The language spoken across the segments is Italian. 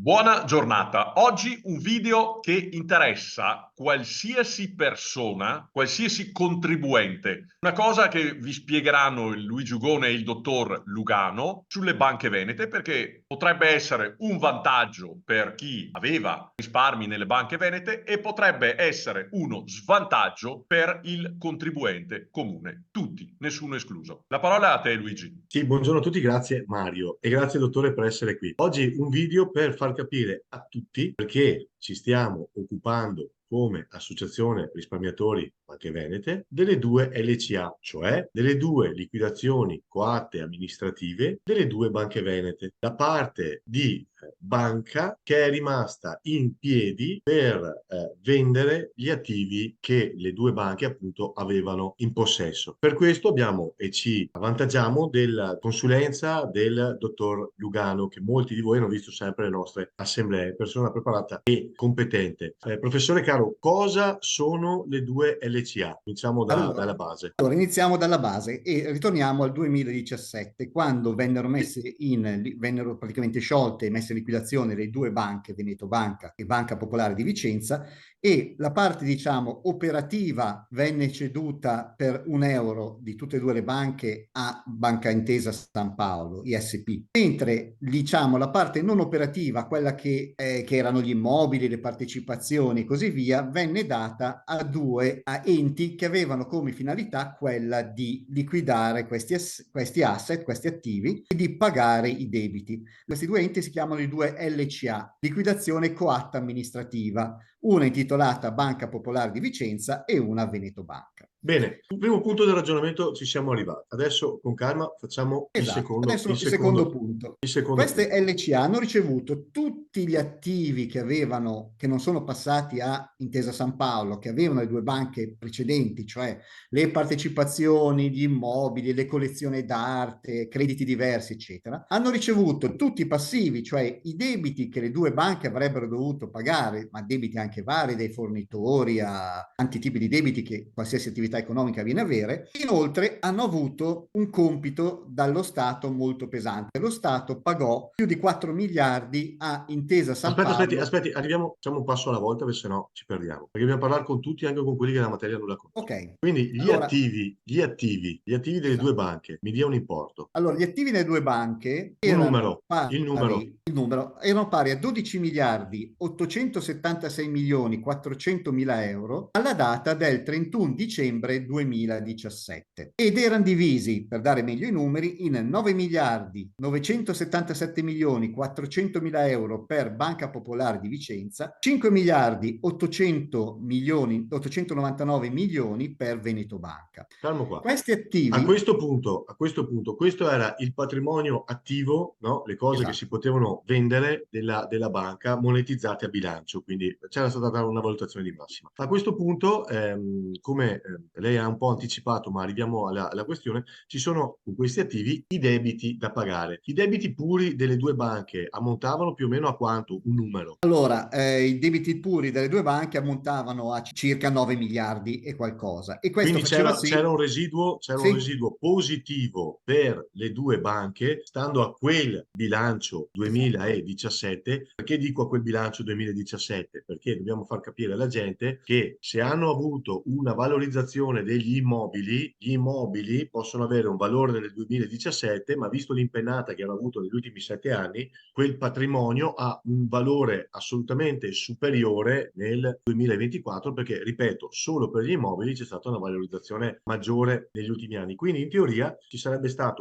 Buona giornata. Oggi un video che interessa qualsiasi persona, qualsiasi contribuente. Una cosa che vi spiegheranno il Luigi Ugone e il dottor Lugano sulle banche venete, perché potrebbe essere un vantaggio per chi aveva risparmi nelle banche venete e potrebbe essere uno svantaggio per il contribuente comune. Tutti, nessuno escluso. La parola è a te, Luigi. Sì, buongiorno a tutti, grazie Mario e grazie dottore per essere qui. Oggi un video per far capire a tutti perché ci stiamo occupando come Associazione Risparmiatori Banche Venete delle due LCA, cioè delle due liquidazioni coatte amministrative delle due banche venete, da parte di banca che è rimasta in piedi per vendere gli attivi che le due banche appunto avevano in possesso. Per questo abbiamo e ci avvantaggiamo della consulenza del dottor Lugano, che molti di voi hanno visto sempre le nostre assemblee, persona preparata e competente. Professore Caro, cosa sono le due LCA? Cominciamo dalla base. Allora, iniziamo dalla base e ritorniamo al 2017, quando vennero praticamente sciolte e messe in liquidazione le due banche, Veneto Banca e Banca Popolare di Vicenza, e la parte, diciamo, operativa venne ceduta per €1 di tutte e due le banche a Banca Intesa San Paolo, ISP, mentre, diciamo, la parte non operativa, quella che erano gli immobili, le partecipazioni e così via, venne data a enti che avevano come finalità quella di liquidare questi asset, questi attivi e di pagare i debiti. Questi due enti si chiamano i due LCA, liquidazione coatta amministrativa, una intitolata Banca Popolare di Vicenza e una Veneto Banca. Bene, sul primo punto del ragionamento ci siamo arrivati. Adesso con calma facciamo Esatto, adesso il secondo punto. Il secondo Queste punto. LCA hanno ricevuto tutti gli attivi che avevano, che non sono passati a Intesa San Paolo, che avevano le due banche precedenti, cioè le partecipazioni, gli immobili, le collezioni d'arte, crediti diversi, eccetera. Hanno ricevuto tutti i passivi, cioè i debiti che le due banche avrebbero dovuto pagare, ma debiti anche vari, dai fornitori a tanti tipi di debiti che qualsiasi attività economica viene a avere. Inoltre hanno avuto un compito dallo Stato molto pesante. Lo Stato pagò più di 4 miliardi a Intesa San Paolo. Aspetti, arriviamo, facciamo un passo alla volta perché sennò ci perdiamo. Perché dobbiamo parlare con tutti, anche con quelli che la materia non la conoscono. Ok, Quindi allora, gli attivi delle due esatto. banche, mi dia un importo. Allora, gli attivi delle due banche Un erano numero, il numero. erano pari a 12 miliardi 876 milioni 400 mila euro alla data del 31 dicembre 2017 ed erano divisi, per dare meglio i numeri, in 9 miliardi 977 milioni 400 mila euro per Banca Popolare di Vicenza, 5 miliardi 899 milioni per Veneto Banca. Calmo qua. Questi attivi... A questo punto, questo era il patrimonio attivo, no? Le cose che si Esatto. potevano vendere della banca monetizzate a bilancio, quindi c'era stata data una valutazione di massima. A questo punto, come lei ha un po' anticipato, ma arriviamo alla questione, ci sono con questi attivi i debiti da pagare. I debiti puri delle due banche ammontavano più o meno a quanto? Un numero. Allora, i debiti puri delle due banche ammontavano a circa 9 miliardi e qualcosa. E questo Quindi faceva c'era sì, un sì, residuo positivo per le due banche, stando a quel bilancio esatto. 2017. Perché dico a quel bilancio 2017? Perché dobbiamo far capire alla gente che se hanno avuto una valorizzazione degli immobili, gli immobili possono avere un valore nel 2017, ma visto l'impennata che hanno avuto negli ultimi 7 anni, quel patrimonio ha un valore assolutamente superiore nel 2024, perché, ripeto, solo per gli immobili c'è stata una valorizzazione maggiore negli ultimi anni. Quindi in teoria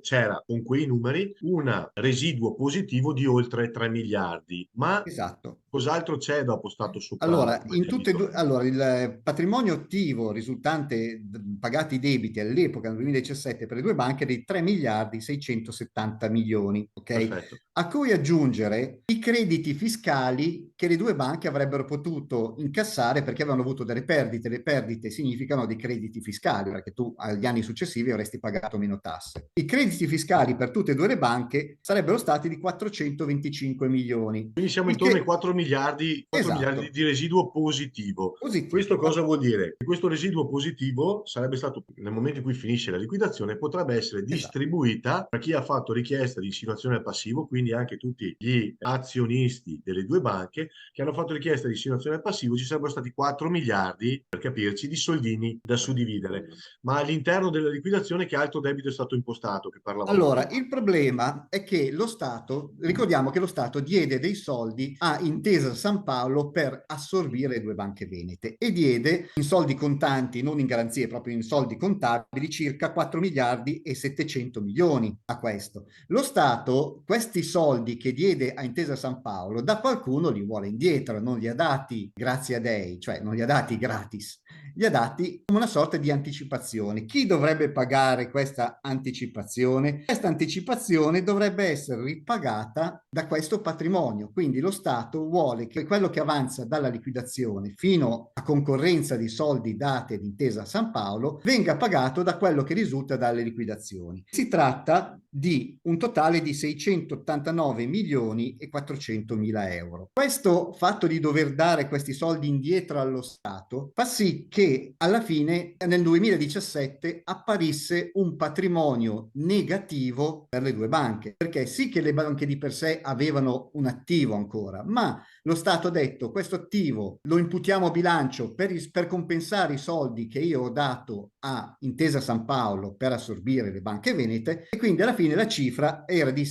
c'era con quei numeri un residuo positivo di oltre 3 miliardi. Ma Esatto. cos'altro c'è dopo stato sopra Allora, come debito? allora, il patrimonio attivo risultante pagati i debiti all'epoca nel 2017 per le due banche è di 3 miliardi 670 milioni, ok? Perfetto. A cui aggiungere i crediti fiscali che le due banche avrebbero potuto incassare perché avevano avuto delle perdite. Le perdite significano dei crediti fiscali, perché tu agli anni successivi avresti pagato meno tasse. I crediti fiscali per tutte e due le banche sarebbero stati di 425 milioni. Quindi siamo Il intorno ai che, 4 miliardi esatto, di residuo positivo. Questo positivo. cosa vuol dire? Che questo residuo positivo passivo sarebbe stato, nel momento in cui finisce la liquidazione, potrebbe essere Esatto. distribuita tra chi ha fatto richiesta di insinuazione al passivo, quindi anche tutti gli azionisti delle due banche che hanno fatto richiesta di insinuazione al passivo. Ci sarebbero stati 4 miliardi, per capirci, di soldini da suddividere. Ma all'interno della liquidazione che altro debito è stato impostato, che parlavamo Allora, prima? il problema è che lo Stato, ricordiamo che lo Stato diede dei soldi a Intesa San Paolo per assorbire le due banche venete e diede in soldi contanti, non in garanzie, proprio in soldi contabili, circa 4 miliardi e 700 milioni a questo. Lo Stato, questi soldi che diede a Intesa San Paolo, da qualcuno li vuole indietro, non li ha dati grazie a Dei, cioè non li ha dati gratis, li ha dati come una sorta di anticipazione. Chi dovrebbe pagare questa anticipazione? Questa anticipazione dovrebbe essere ripagata da questo patrimonio, quindi lo Stato vuole che quello che avanza dalla liquidazione fino a concorrenza di soldi dati ad Intesa San Paolo venga pagato da quello che risulta dalle liquidazioni. Si tratta di un totale di 689 milioni e 400 mila euro. Questo fatto di dover dare questi soldi indietro allo Stato fa sì che alla fine nel 2017 apparisse un patrimonio negativo per le due banche, perché sì che le banche di per sé avevano un attivo ancora, ma lo Stato ha detto questo attivo lo imputiamo a bilancio per compensare i soldi che io ho dato a Intesa San Paolo per assorbire le banche venete, e quindi alla fine la cifra era di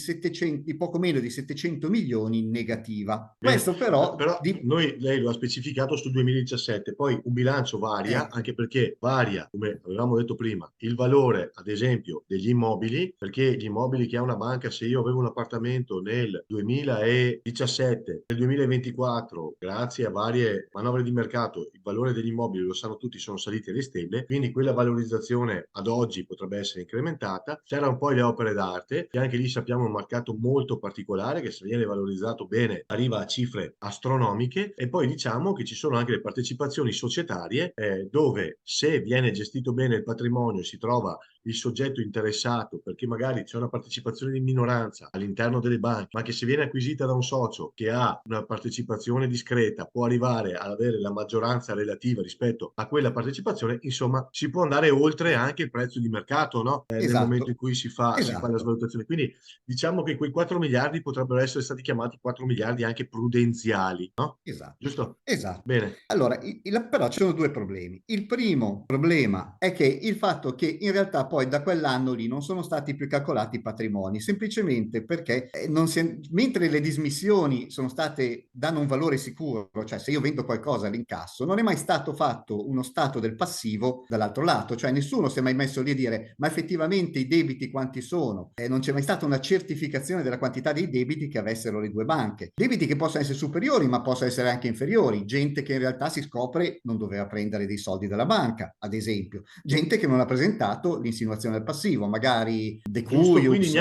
poco meno di 700 milioni negativa. Bene, Questo però però lei lo ha specificato sul 2017, poi un bilancio varia, anche perché varia, come avevamo detto prima, il valore, ad esempio, degli immobili, perché gli immobili che ha una banca, se io avevo un appartamento nel 2017, nel 2024, grazie a varie manovre di mercato, il valore degli immobili, lo sanno tutti, sono saliti alle stelle, quindi quella valorizzazione ad oggi potrebbe essere incrementata. C'erano poi le opere d'arte, che anche lì sappiamo è un mercato molto particolare, che se viene valorizzato bene arriva a cifre astronomiche. E poi diciamo che ci sono anche le partecipazioni societarie, dove se viene gestito bene il patrimonio, si trova il soggetto interessato, perché magari c'è una partecipazione di minoranza all'interno delle banche, ma che se viene acquisita da un socio che ha una partecipazione discreta, può arrivare ad avere la maggioranza relativa rispetto a quella partecipazione. Insomma, si può andare oltre anche il prezzo di mercato, no? Nel momento in esatto, cui si fa la esatto. svalutazione. Quindi diciamo che quei 4 miliardi potrebbero essere stati chiamati 4 miliardi anche prudenziali, no? Esatto, Giusto? esatto. Bene. Allora, però ci sono due problemi. Il primo problema è che il fatto che in realtà poi da quell'anno lì non sono stati più calcolati i patrimoni, semplicemente perché mentre le dismissioni sono state, danno un valore sicuro, cioè se io vendo qualcosa all'incasso, non è mai stato fatto uno stato del passivo dall'altro lato, cioè nessuno si è mai messo lì a dire ma effettivamente i debiti quanti sono? Non c'è mai stata una certificazione della quantità dei debiti che avessero le due banche. Debiti che possono essere superiori, ma possono essere anche inferiori. Gente che in realtà si scopre non doveva prendere dei soldi dalla banca, ad esempio. Gente che non ha presentato l'insinuazione al passivo, magari Giusto, quindi decuius.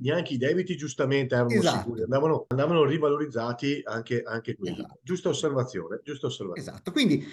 neanche i debiti giustamente erano sicuri, Esatto. andavano rivalorizzati anche quelli. Esatto. Giusta osservazione, giusta osservazione. Esatto, quindi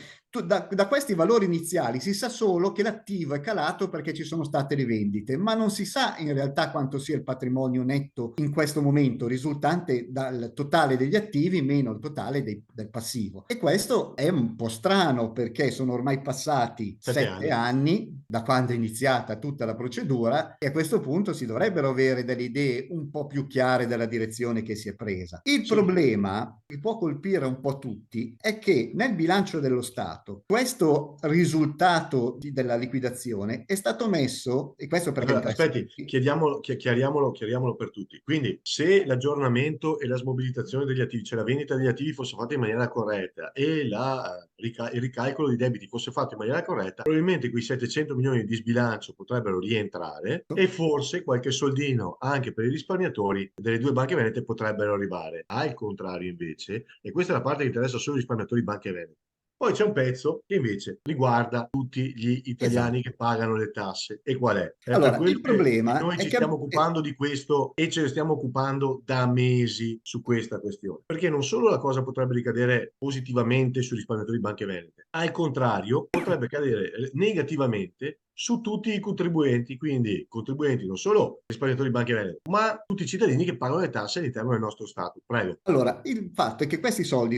da questi valori iniziali si sa solo che l'attivo è calato perché ci sono state le vendite, ma non si sa in realtà quanto sia il patrimonio netto in questo momento, risultante dal totale degli attivi meno il totale del passivo. E questo è un po' strano perché sono ormai passati 7 7 anni. anni da quando è iniziata tutta la procedura e a questo punto si dovrebbero avere delle idee un po' più chiare della direzione che si è presa. Il Sì. problema che può colpire un po' tutti è che nel bilancio dello Stato questo risultato della liquidazione è stato messo, e questo perché Allora, interessa. aspetti, chiariamolo per tutti. Quindi, se l'aggiornamento e la smobilitazione degli attivi, cioè la vendita degli attivi fosse fatta in maniera corretta e il ricalcolo dei debiti fosse fatto in maniera corretta, probabilmente quei 700 milioni di sbilancio potrebbero rientrare e forse qualche soldino anche per i risparmiatori delle due banche venete potrebbero arrivare. Al contrario, invece, e questa è la parte che interessa solo i risparmiatori banche venete. Poi c'è un pezzo che invece riguarda tutti gli italiani che Esatto. pagano le tasse. E qual è? È per Allora, quello il che problema noi è ci che stiamo occupando di questo e ce ne stiamo occupando da mesi su questa questione. Perché non solo la cosa potrebbe ricadere positivamente sui risparmiatori banche venete, al contrario, potrebbe cadere negativamente su tutti i contribuenti, quindi contribuenti non solo risparmiatori banche venete, ma tutti i cittadini che pagano le tasse all'interno del nostro Stato. Prego. Allora, il fatto è che questi soldi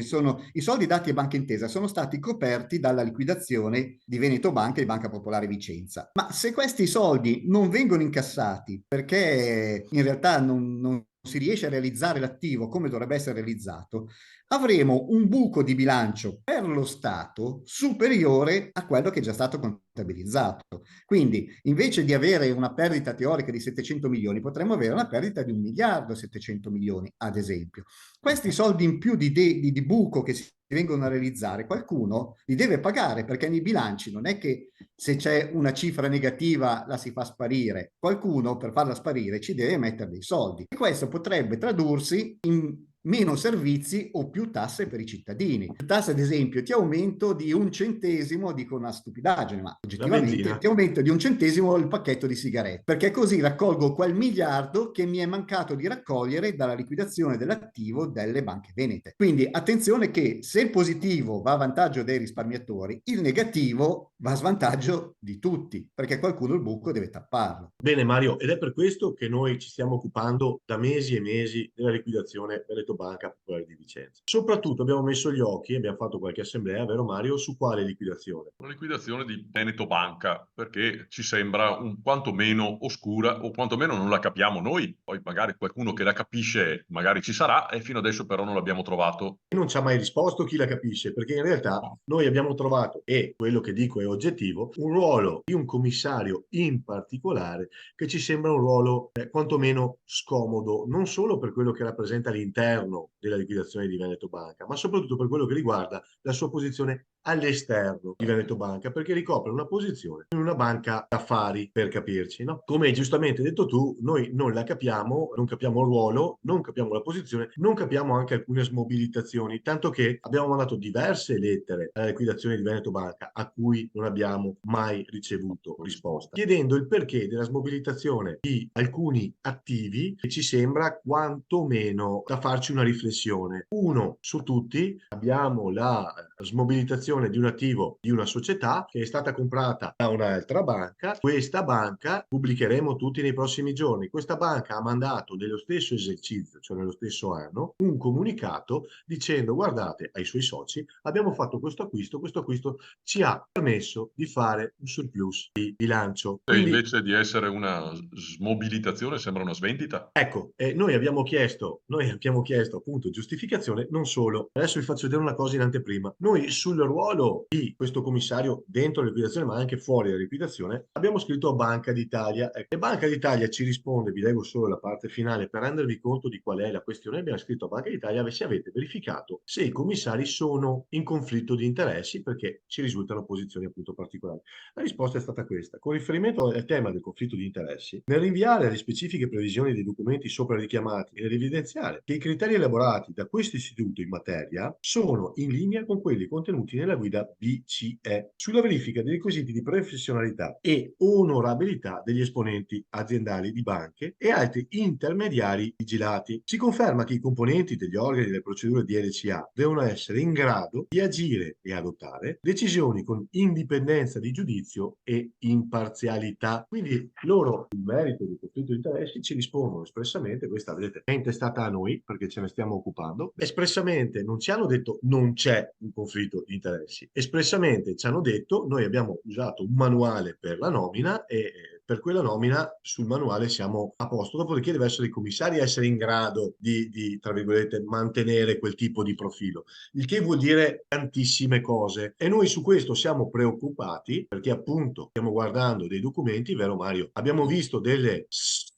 i soldi dati a Banca Intesa sono stati coperti dalla liquidazione di Veneto Banca e di Banca Popolare Vicenza. Ma se questi soldi non vengono incassati perché in realtà non si riesce a realizzare l'attivo come dovrebbe essere realizzato, avremo un buco di bilancio per lo Stato superiore a quello che è già stato contabilizzato. Quindi, invece di avere una perdita teorica di 700 milioni, potremmo avere una perdita di 1 miliardo e 700 milioni, ad esempio. Questi soldi in più di buco che si vengono a realizzare, qualcuno li deve pagare, perché nei bilanci non è che se c'è una cifra negativa la si fa sparire, qualcuno per farla sparire ci deve mettere dei soldi. E questo potrebbe tradursi in meno servizi o più tasse per i cittadini. Tasse, ad esempio, ti aumento di 1 centesimo, dico una stupidaggine, ma La oggettivamente benzina. ti aumento di 1 centesimo il pacchetto di sigarette, perché così raccolgo quel miliardo che mi è mancato di raccogliere dalla liquidazione dell'attivo delle banche venete. Quindi attenzione che se il positivo va a vantaggio dei risparmiatori, il negativo va a svantaggio di tutti, perché qualcuno il buco deve tapparlo. Bene Mario, ed è per questo che noi ci stiamo occupando da mesi e mesi della liquidazione Veneto Banca Popolare di Vicenza. Soprattutto abbiamo messo gli occhi, abbiamo fatto qualche assemblea, vero Mario, su quale liquidazione? Una liquidazione di Veneto Banca, perché ci sembra un quantomeno oscura o quantomeno non la capiamo noi. Poi magari qualcuno che la capisce magari ci sarà e fino adesso però non l'abbiamo trovato. E non ci ha mai risposto chi la capisce, perché in realtà noi abbiamo trovato, e quello che dico è oggettivo, un ruolo di un commissario in particolare che ci sembra un ruolo quantomeno scomodo, non solo per quello che rappresenta all'interno della liquidazione di Veneto Banca, ma soprattutto per quello che riguarda la sua posizione all'esterno di Veneto Banca, perché ricopre una posizione in una banca d'affari, per capirci, no? Come hai giustamente detto tu, noi non la capiamo, non capiamo il ruolo, non capiamo la posizione, non capiamo anche alcune smobilitazioni, tanto che abbiamo mandato diverse lettere alla liquidazione di Veneto Banca a cui non abbiamo mai ricevuto risposta, chiedendo il perché della smobilitazione di alcuni attivi che ci sembra quantomeno da farci una riflessione. Uno su tutti, abbiamo la smobilitazione di un attivo di una società che è stata comprata da un'altra banca. Questa banca, pubblicheremo tutti nei prossimi giorni, questa banca ha mandato nello stesso esercizio, cioè nello stesso anno, un comunicato dicendo: guardate, ai suoi soci abbiamo fatto questo acquisto ci ha permesso di fare un surplus di bilancio. E Quindi invece di essere una smobilitazione sembra una svendita. ecco, noi abbiamo chiesto appunto giustificazione, non solo. Adesso vi faccio vedere una cosa in anteprima. Noi sul ruolo di questo commissario dentro la liquidazione, ma anche fuori la liquidazione, abbiamo scritto a Banca d'Italia. Ecco, e Banca d'Italia ci risponde, vi leggo solo la parte finale per rendervi conto di qual è la questione. Abbiamo scritto a Banca d'Italia se avete verificato se i commissari sono in conflitto di interessi, perché ci risultano posizioni appunto particolari. La risposta è stata questa. Con riferimento al tema del conflitto di interessi, nel rinviare alle specifiche previsioni dei documenti sopra richiamati e nell'evidenziare che i criteri elaborati da questo istituto in materia sono in linea con quelli contenuti nella guida BCE sulla verifica dei requisiti di professionalità e onorabilità degli esponenti aziendali di banche e altri intermediari vigilati. Si conferma che i componenti degli organi delle procedure di LCA devono essere in grado di agire e adottare decisioni con indipendenza di giudizio e imparzialità. Quindi loro, in merito del conflitto di interessi, ci rispondono espressamente, questa vedete è intestata a noi perché ce ne stiamo occupando, espressamente non ci hanno detto non c'è un conflitto di interessi, espressamente ci hanno detto noi abbiamo usato un manuale per la nomina e per quella nomina sul manuale siamo a posto, dopodiché deve essere i commissari a essere in grado tra virgolette, mantenere quel tipo di profilo, il che vuol dire tantissime cose e noi su questo siamo preoccupati perché appunto stiamo guardando dei documenti, vero Mario? Abbiamo visto delle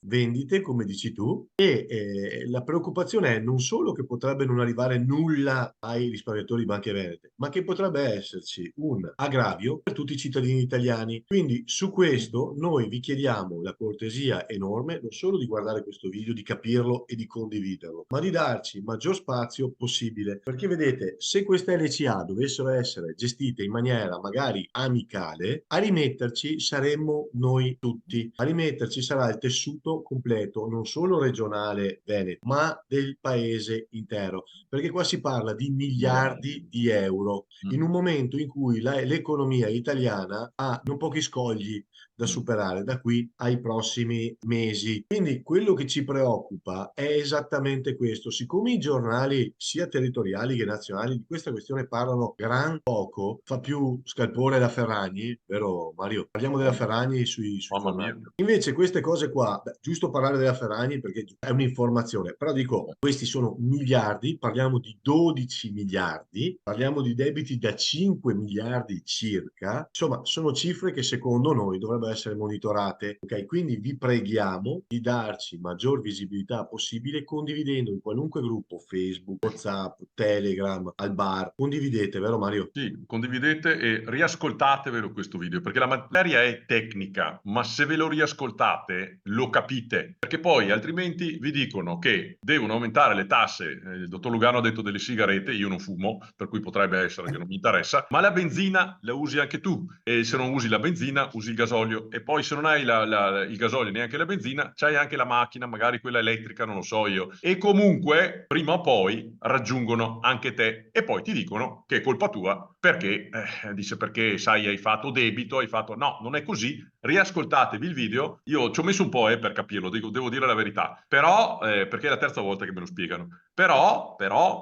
vendite, come dici tu, e la preoccupazione è non solo che potrebbe non arrivare nulla ai risparmiatori di banche venete, ma che potrebbe esserci un aggravio per tutti i cittadini italiani. Quindi su questo noi vi chiediamo la cortesia enorme non solo di guardare questo video, di capirlo e di condividerlo, ma di darci il maggior spazio possibile. Perché vedete, se queste LCA dovessero essere gestite in maniera magari amicale, a rimetterci saremmo noi tutti. A rimetterci sarà il tessuto completo, non solo regionale veneto, ma del paese intero. Perché qua si parla di miliardi di euro in un momento in cui l'economia italiana ha non pochi scogli, da superare da qui ai prossimi mesi. Quindi quello che ci preoccupa è esattamente questo. Siccome i giornali sia territoriali che nazionali di questa questione parlano gran poco, fa più scalpore la Ferragni, vero Mario? Parliamo della Ferragni sui Mamma mia. giornali. Invece queste cose qua, beh, giusto parlare della Ferragni perché è un'informazione, però dico, questi sono miliardi, parliamo di 12 miliardi, parliamo di debiti da 5 miliardi circa, insomma sono cifre che secondo noi dovrebbero essere monitorate, ok? Quindi vi preghiamo di darci maggior visibilità possibile condividendo in qualunque gruppo, Facebook, WhatsApp, Telegram, al bar, condividete, vero Mario? Sì, condividete e riascoltatevelo questo video, perché la materia è tecnica, ma se ve lo riascoltate lo capite, perché poi altrimenti vi dicono che devono aumentare le tasse. Il dottor Lugano ha detto delle sigarette, io non fumo, per cui potrebbe essere che non mi interessa, ma la benzina la usi anche tu, e se non usi la benzina usi il gasolio, e poi se non hai il gasolio e neanche la benzina, c'hai anche la macchina, magari quella elettrica, non lo so io, e comunque prima o poi raggiungono anche te e poi ti dicono che è colpa tua perché, dice, perché sai, hai fatto debito, hai fatto... No, non è così. Riascoltatevi il video. Io ci ho messo un po' per capirlo, devo dire la verità. Però, perché è la terza volta che me lo spiegano. Però,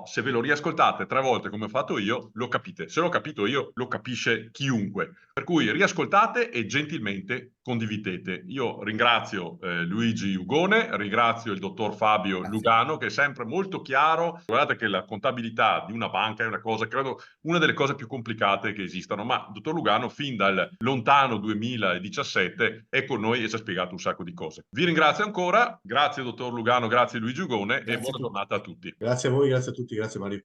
se ve lo riascoltate 3 volte come ho fatto io, lo capite. Se l'ho capito io, lo capisce chiunque. Per cui riascoltate e gentilmente condividete. Io ringrazio Luigi Ugone, ringrazio il dottor Fabio Grazie. Lugano, che è sempre molto chiaro. Guardate che la contabilità di una banca è una cosa, credo, una delle cose più complicate che esistano, ma il dottor Lugano fin dal lontano 2017 è con noi e ci ha spiegato un sacco di cose. Vi ringrazio ancora, grazie dottor Lugano, grazie Luigi Ugone e Grazie a buona tutti. giornata a tutti. Grazie a voi, grazie a tutti, grazie Mario.